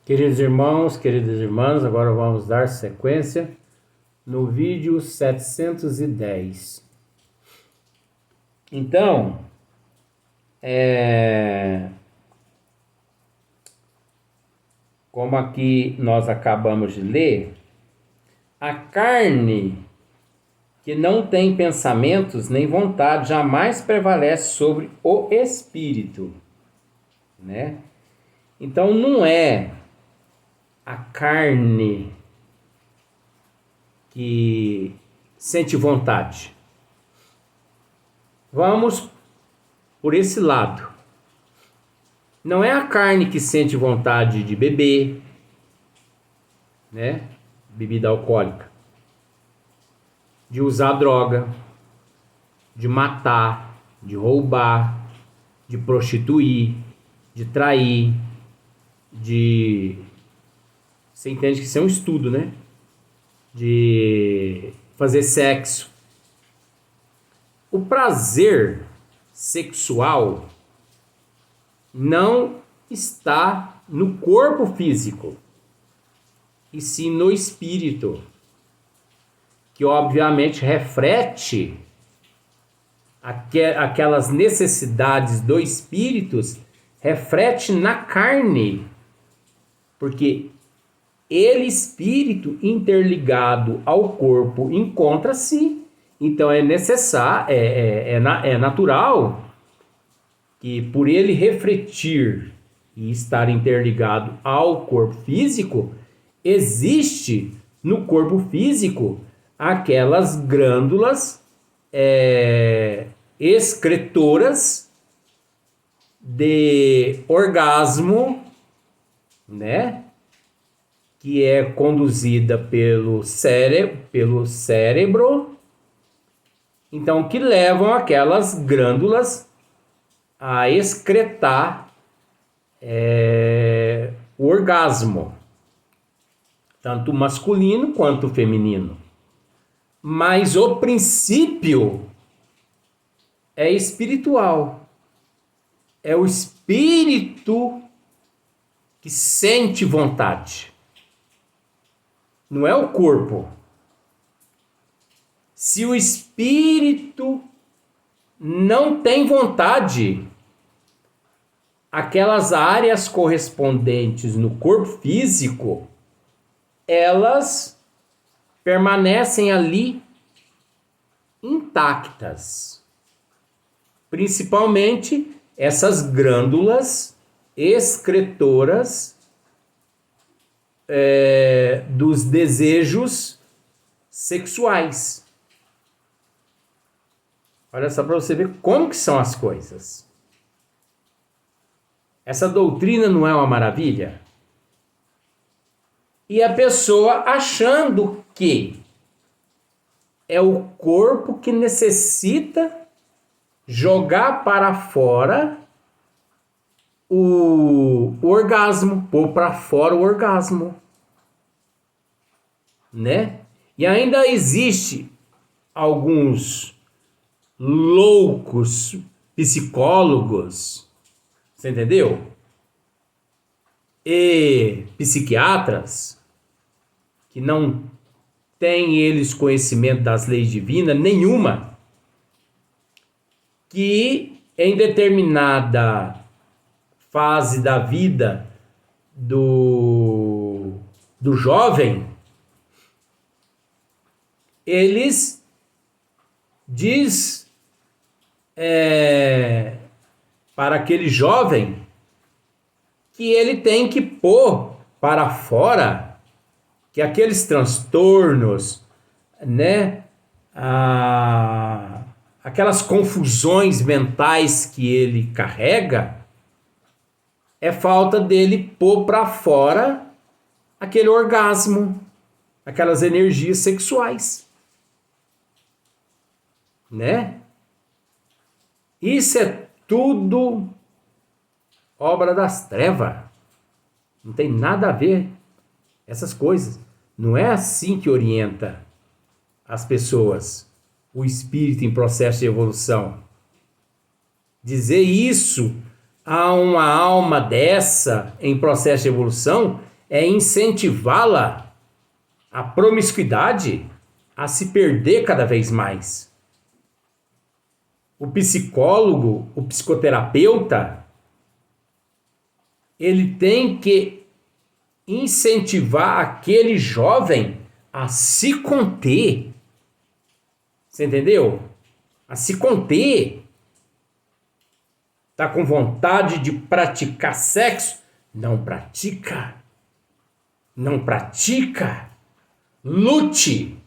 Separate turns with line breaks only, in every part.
Queridos irmãos, queridas irmãs, agora vamos dar sequência no vídeo 710. Então, como aqui nós acabamos de ler, a carne que não tem pensamentos nem vontade jamais prevalece sobre o espírito, né? Então não é a carne que sente vontade. Vamos por esse lado. Não é a carne que sente vontade de beber, né? Bebida alcoólica, de usar droga, de matar, de roubar, de prostituir, de trair, Você entende que isso é um estudo, né? De fazer sexo. O prazer sexual não está no corpo físico, e sim no espírito, que obviamente reflete aquelas necessidades do espírito, reflete na carne, porque ele, espírito interligado ao corpo, encontra-se. Então é necessário, é natural que, por ele refletir e estar interligado ao corpo físico, existe no corpo físico aquelas glândulas excretoras de orgasmo, né? Que é conduzida pelo cérebro, então que levam aquelas glândulas a excretar o orgasmo, tanto masculino quanto feminino. Mas o princípio é espiritual. É o espírito que sente vontade. Não é o corpo. Se o espírito não tem vontade, aquelas áreas correspondentes no corpo físico, elas permanecem ali intactas. Principalmente essas glândulas excretoras dos desejos sexuais. Olha só para você ver como que são as coisas. Essa doutrina não é uma maravilha? E a pessoa achando que é o corpo que necessita jogar para fora o orgasmo, pôr para fora o orgasmo, né? E ainda existe alguns loucos psicólogos, você entendeu? E psiquiatras que não têm eles conhecimento das leis divinas nenhuma, que em determinada fase da vida do jovem, eles diz para aquele jovem que ele tem que pôr para fora, que aqueles transtornos, né, aquelas confusões mentais que ele carrega, é falta dele pôr para fora aquele orgasmo, aquelas energias sexuais, né? Isso é tudo obra das trevas. Não tem nada a ver essas coisas. Não é assim que orienta as pessoas, o espírito em processo de evolução. Dizer isso a uma alma dessa em processo de evolução é incentivá-la à promiscuidade, a se perder cada vez mais. O psicólogo, o psicoterapeuta, ele tem que incentivar aquele jovem a se conter. Você entendeu? A se conter. Tá com vontade de praticar sexo? Não pratica. Não pratica. Lute.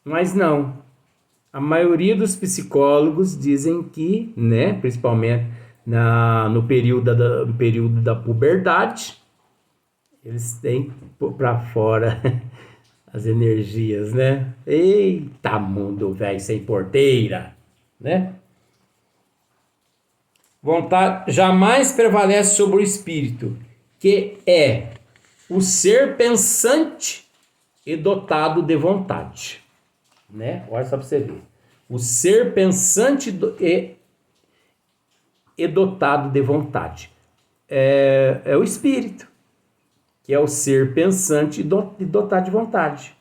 Mas não. A maioria dos psicólogos dizem que, né, principalmente no período da puberdade, eles têm para fora as energias, né? Eita, mundo velho sem porteira, né? Vontade jamais prevalece sobre o espírito, que é o ser pensante e dotado de vontade, né? Olha só para você ver. O ser pensante e dotado de vontade é o espírito, que é o ser pensante e dotado de vontade.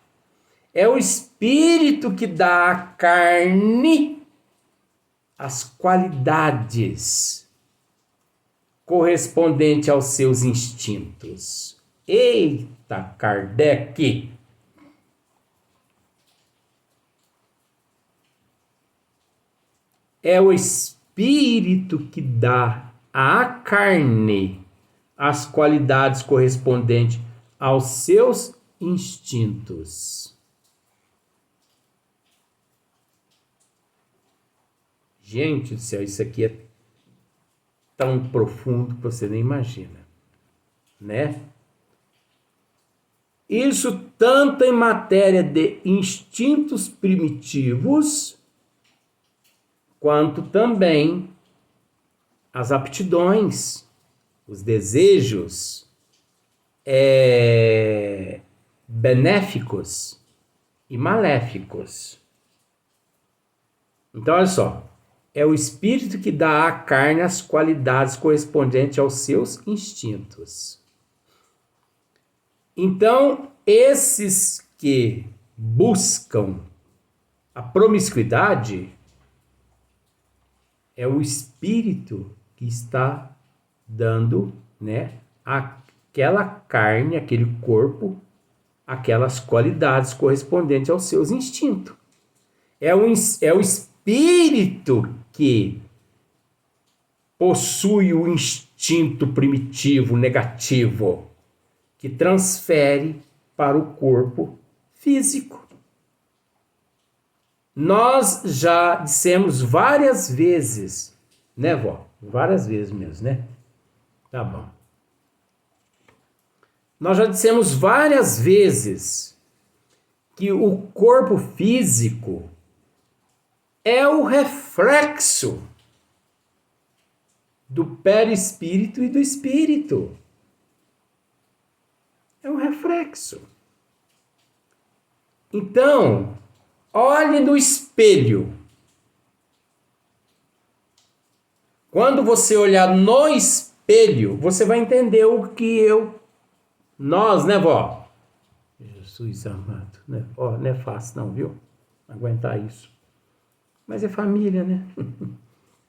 É o espírito que dá à carne as qualidades correspondentes aos seus instintos. Eita, Kardec! É o espírito que dá à carne as qualidades correspondentes aos seus instintos. Gente do céu, isso aqui é tão profundo que você nem imagina, né? Isso tanto em matéria de instintos primitivos, quanto também as aptidões, os desejos benéficos e maléficos. Então, olha só, é o espírito que dá à carne as qualidades correspondentes aos seus instintos. Então, esses que buscam a promiscuidade é o espírito que está dando, né, aquela carne, aquele corpo, aquelas qualidades correspondentes aos seus instintos. É o espírito que possui o instinto primitivo negativo, que transfere para o corpo físico. Nós já dissemos várias vezes, né, vó? Várias vezes mesmo, né? Tá bom. Nós já dissemos várias vezes que o corpo físico é o reflexo do perispírito e do espírito. É um reflexo. Então, olhe no espelho. Quando você olhar no espelho, você vai entender o que nós, né, vó? Jesus amado, né? Ó, não é fácil não, viu? Aguentar isso. Mas é família, né?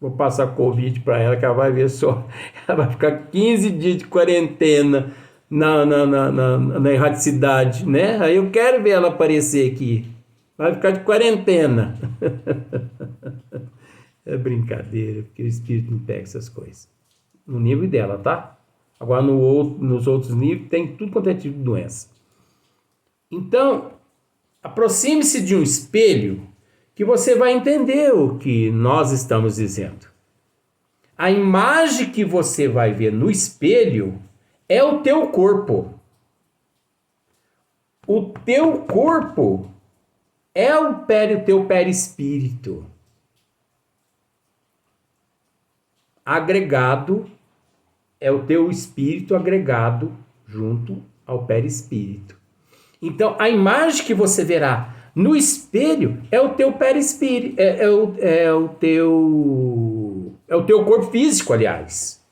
Vou passar Covid para ela, que ela vai ver só. Ela vai ficar 15 dias de quarentena na erradicidade, né? Aí eu quero ver ela aparecer aqui. Vai ficar de quarentena. É brincadeira, porque o espírito não pega essas coisas. No nível dela, tá? Agora nos outros níveis tem tudo quanto é tipo de doença. Então, aproxime-se de um espelho que você vai entender o que nós estamos dizendo. A imagem que você vai ver no espelho é o teu corpo. O teu corpo é o teu perispírito. Agregado é o teu espírito agregado junto ao perispírito. Então, a imagem que você verá no espelho é o teu perispírito, é o teu corpo físico, aliás.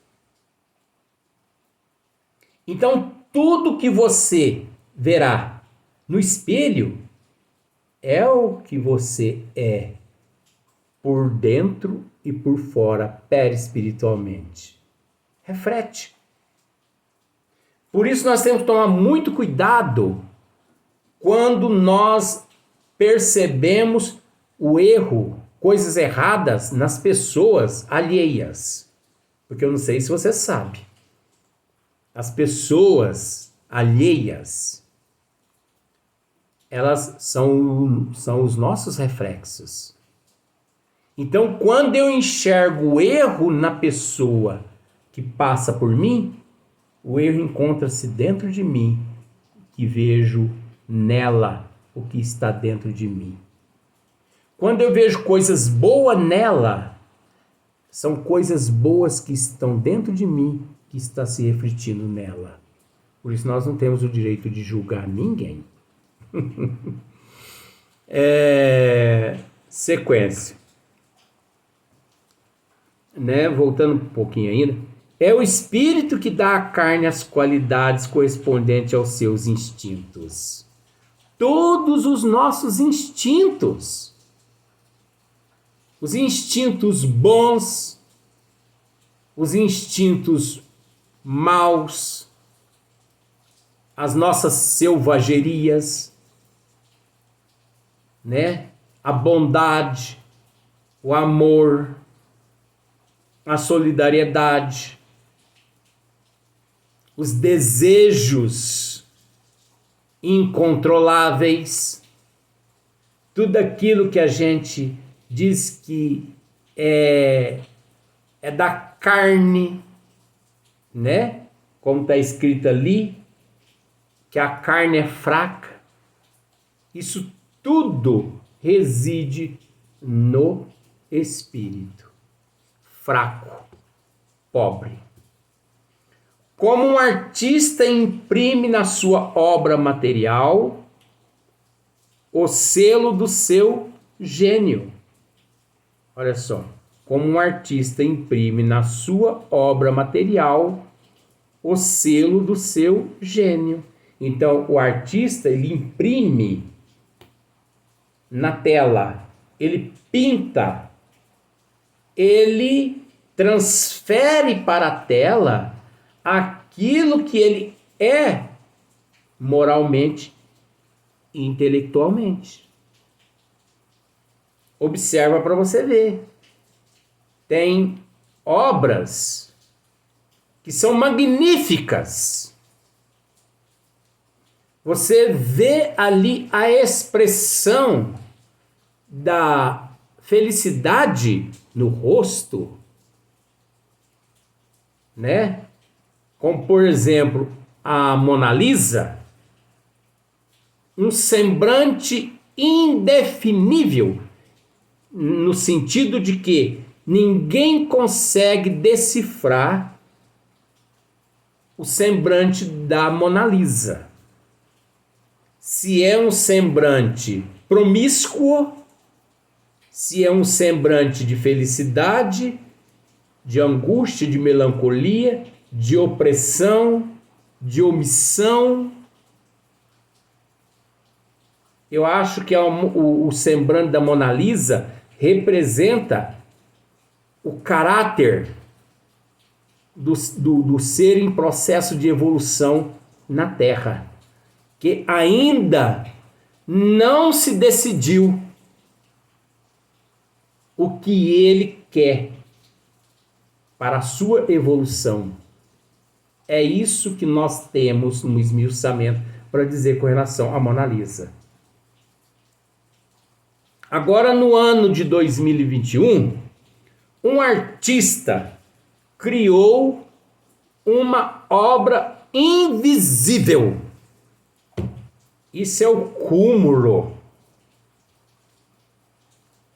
Então, tudo que você verá no espelho é o que você é por dentro e por fora, perispiritualmente. Reflete. Por isso nós temos que tomar muito cuidado quando nós percebemos o erro, coisas erradas nas pessoas alheias. Porque eu não sei se você sabe. As pessoas alheias, elas são os nossos reflexos. Então, quando eu enxergo o erro na pessoa que passa por mim, o erro encontra-se dentro de mim, que vejo nela o que está dentro de mim. Quando eu vejo coisas boas nela, são coisas boas que estão dentro de mim, que está se refletindo nela. Por isso nós não temos o direito de julgar ninguém. Sequência. Voltando um pouquinho ainda. É o espírito que dá à carne as qualidades correspondentes aos seus instintos. Todos os nossos instintos. Os instintos bons, os instintos maus, as nossas selvagerias, a bondade, o amor, a solidariedade, os desejos incontroláveis, tudo aquilo que a gente diz que é da carne, como está escrito ali, que a carne é fraca. Isso tudo reside no espírito. Fraco, pobre. Como um artista imprime na sua obra material o selo do seu gênio. Olha só, como um artista imprime na sua obra material o selo do seu gênio. Então, o artista, ele imprime na tela, ele pinta, ele transfere para a tela aquilo que ele é moralmente e intelectualmente. Observa para você ver. Tem obras que são magníficas. Você vê ali a expressão da felicidade no rosto, Como, por exemplo, a Mona Lisa, um semblante indefinível, no sentido de que ninguém consegue decifrar o semblante da Mona Lisa. Se é um semblante promíscuo, se é um semblante de felicidade, de angústia, de melancolia, de opressão, de omissão. Eu acho que o semblante da Mona Lisa representa o caráter do ser em processo de evolução na Terra, que ainda não se decidiu o que ele quer para a sua evolução. É isso que nós temos no esmiuçamento para dizer com relação à Mona Lisa. Agora, no ano de 2021, um artista criou uma obra invisível. Isso é o cúmulo.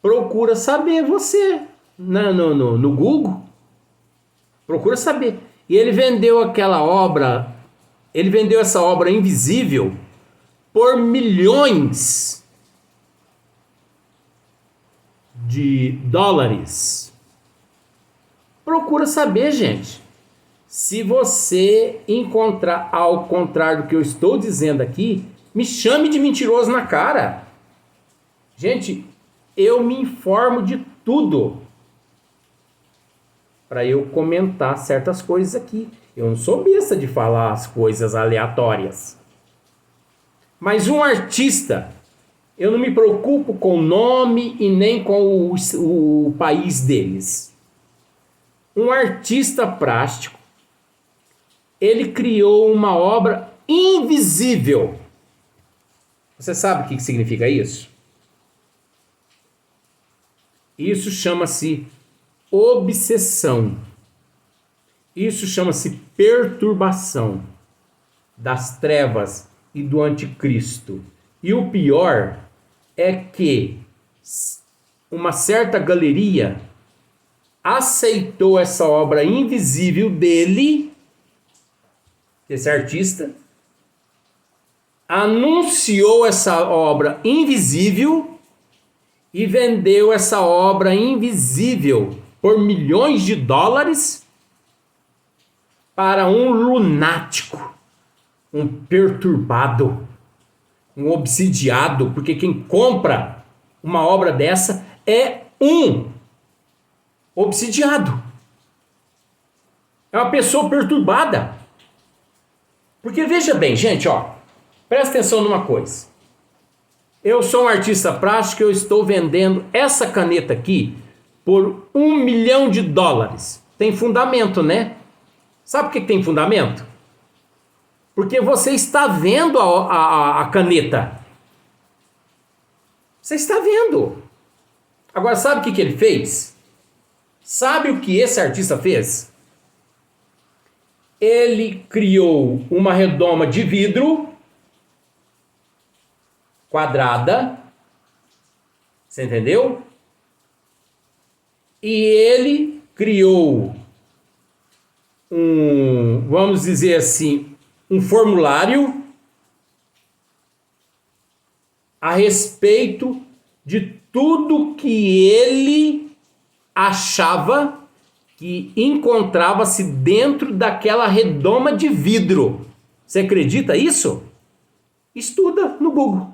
Procura saber você no Google. Procura saber. E ele vendeu essa obra invisível por milhões de dólares. Procura saber, gente. Se você encontrar ao contrário do que eu estou dizendo aqui, me chame de mentiroso na cara. Gente, eu me informo de tudo para eu comentar certas coisas aqui. Eu não sou besta de falar as coisas aleatórias. Mas um artista, eu não me preocupo com o nome e nem com o país deles. Um artista plástico, ele criou uma obra invisível. Você sabe o que significa isso? Isso chama-se obsessão. Isso chama-se perturbação das trevas e do anticristo. E o pior é que uma certa galeria aceitou essa obra invisível dele, esse artista, anunciou essa obra invisível e vendeu essa obra invisível por milhões de dólares para um lunático, um perturbado, um obsidiado, porque quem compra uma obra dessa é um obsidiado. É uma pessoa perturbada. Porque veja bem, gente, ó, presta atenção numa coisa. Eu sou um artista plástico, eu estou vendendo essa caneta aqui por $1 milhão. Tem fundamento, né? Sabe por que tem fundamento? Porque você está vendo a caneta. Você está vendo. Agora, sabe o que ele fez? Sabe o que esse artista fez? Ele criou uma redoma de vidro quadrada, você entendeu? E ele criou vamos dizer assim, um formulário a respeito de tudo que ele achava que encontrava-se dentro daquela redoma de vidro. Você acredita isso? Estuda no Google.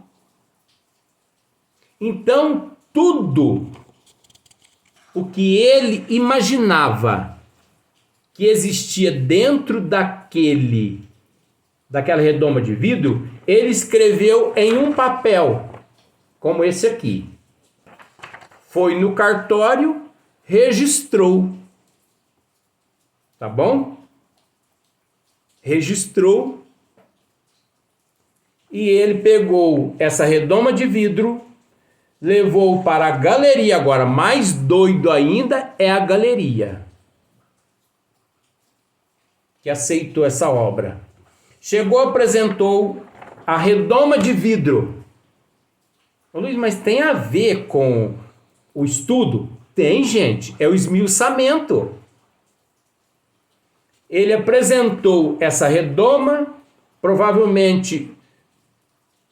Então, tudo o que ele imaginava que existia dentro daquela redoma de vidro, ele escreveu em um papel, como esse aqui. Foi no cartório, registrou. Tá bom? Registrou. E ele pegou essa redoma de vidro, levou para a galeria. Agora, mais doido ainda é a galeria que aceitou essa obra. Chegou, apresentou a redoma de vidro. Ô Luiz, mas tem a ver com o estudo? Tem, gente. É o esmiuçamento. Ele apresentou essa redoma, provavelmente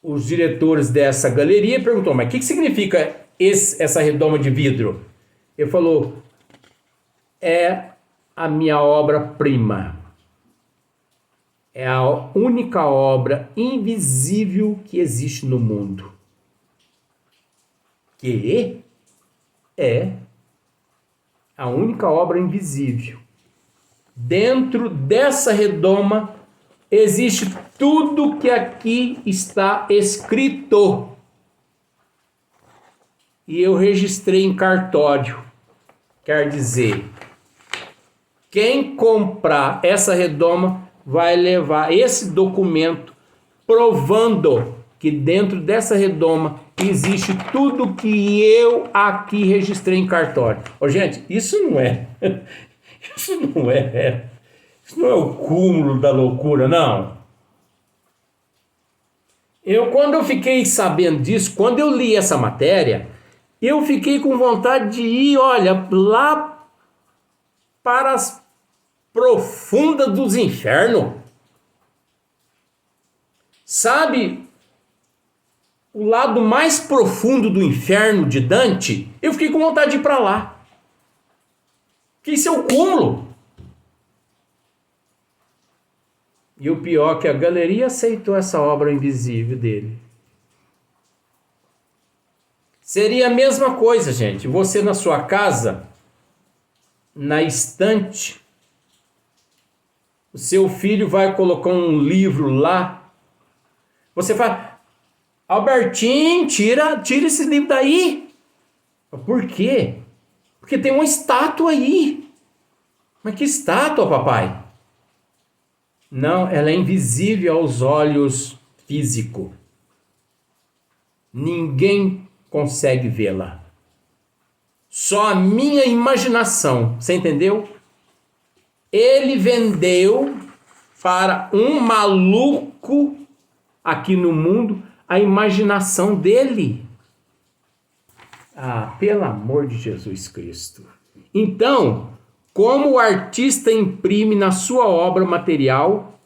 os diretores dessa galeria perguntou, mas o que significa essa redoma de vidro? Ele falou, é a minha obra-prima. É a única obra invisível que existe no mundo. Que é a única obra invisível. Dentro dessa redoma existe tudo que aqui está escrito. E eu registrei em cartório. Quer dizer, quem comprar essa redoma vai levar esse documento provando que dentro dessa redoma existe tudo que eu aqui registrei em cartório. Ô, gente, isso não é o cúmulo da loucura, não. Quando eu fiquei sabendo disso, quando eu li essa matéria, eu fiquei com vontade de ir, olha, lá para as profundas dos infernos. Sabe, o lado mais profundo do inferno de Dante, eu fiquei com vontade de ir para lá. Que isso é o cúmulo. E o pior é que a galeria aceitou essa obra invisível dele. Seria a mesma coisa, gente. Você na sua casa, na estante, o seu filho vai colocar um livro lá. Você fala, Albertinho, tira esse livro daí. Por quê? Porque tem uma estátua aí. Mas que estátua, papai? Não, ela é invisível aos olhos físicos. Ninguém consegue vê-la. Só a minha imaginação. Você entendeu? Ele vendeu para um maluco aqui no mundo a imaginação dele. Ah, pelo amor de Jesus Cristo. Então, como o artista imprime na sua obra material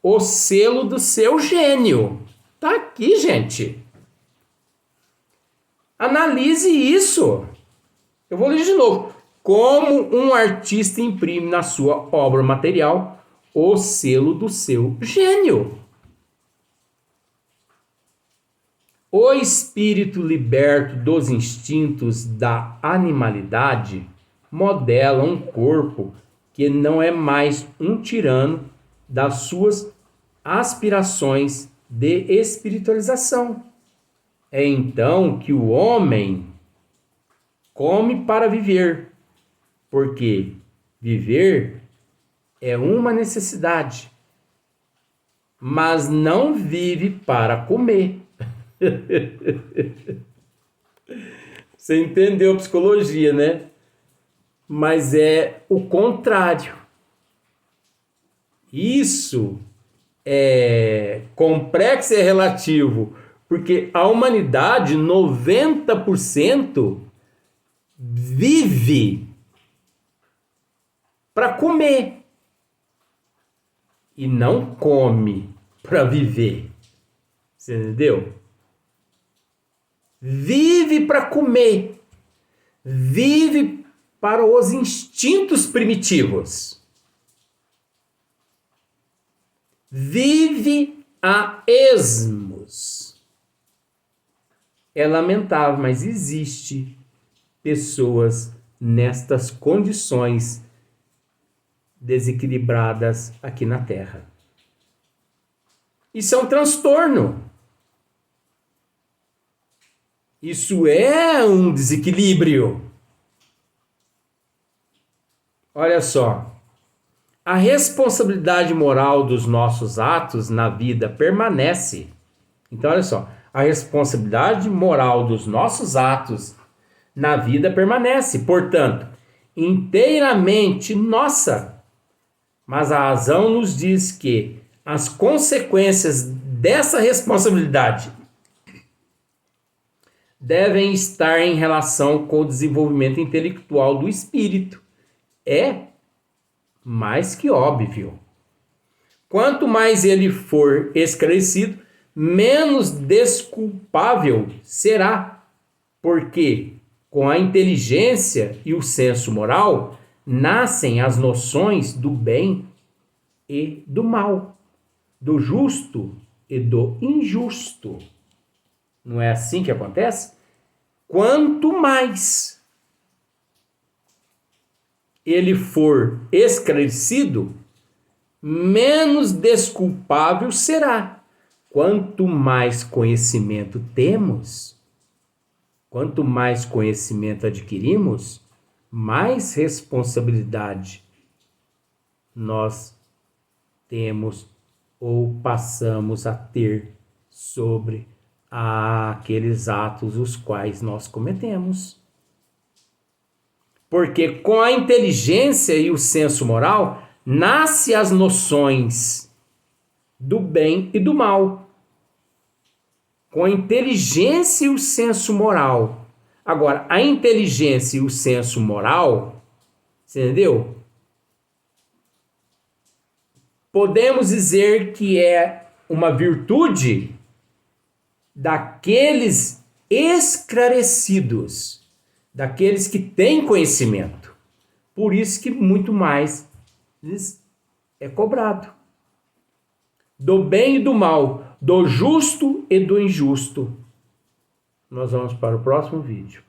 o selo do seu gênio? Tá aqui, gente. Analise isso. Eu vou ler de novo. Como um artista imprime na sua obra material o selo do seu gênio? O espírito liberto dos instintos da animalidade modela um corpo que não é mais um tirano das suas aspirações de espiritualização. É então que o homem come para viver, porque viver é uma necessidade, mas não vive para comer. Você entendeu a psicologia, né? Mas é o contrário. Isso é complexo e é relativo, porque a humanidade, 90%, vive para comer e não come para viver. Você entendeu? Vive para comer, vive para os instintos primitivos, vive a esmos. É lamentável, mas existe pessoas nestas condições desequilibradas aqui na Terra. Isso é um transtorno. Isso é um desequilíbrio. Olha só. A responsabilidade moral dos nossos atos na vida permanece. Então, olha só. A responsabilidade moral dos nossos atos na vida permanece. Portanto, inteiramente nossa. Mas a razão nos diz que as consequências dessa responsabilidade devem estar em relação com o desenvolvimento intelectual do espírito. É mais que óbvio. Quanto mais ele for esclarecido, menos desculpável será, porque com a inteligência e o senso moral nascem as noções do bem e do mal, do justo e do injusto. Não é assim que acontece? Quanto mais ele for esclarecido, menos desculpável será. Quanto mais conhecimento temos, quanto mais conhecimento adquirimos, mais responsabilidade nós temos ou passamos a ter sobre aqueles atos os quais nós cometemos. Porque com a inteligência e o senso moral, nascem as noções do bem e do mal. Com a inteligência e o senso moral. Agora, a inteligência e o senso moral, você entendeu? Podemos dizer que é uma virtude daqueles esclarecidos, daqueles que têm conhecimento. Por isso que muito mais lhes é cobrado. do bem e do mal, do justo e do injusto. Nós vamos para o próximo vídeo.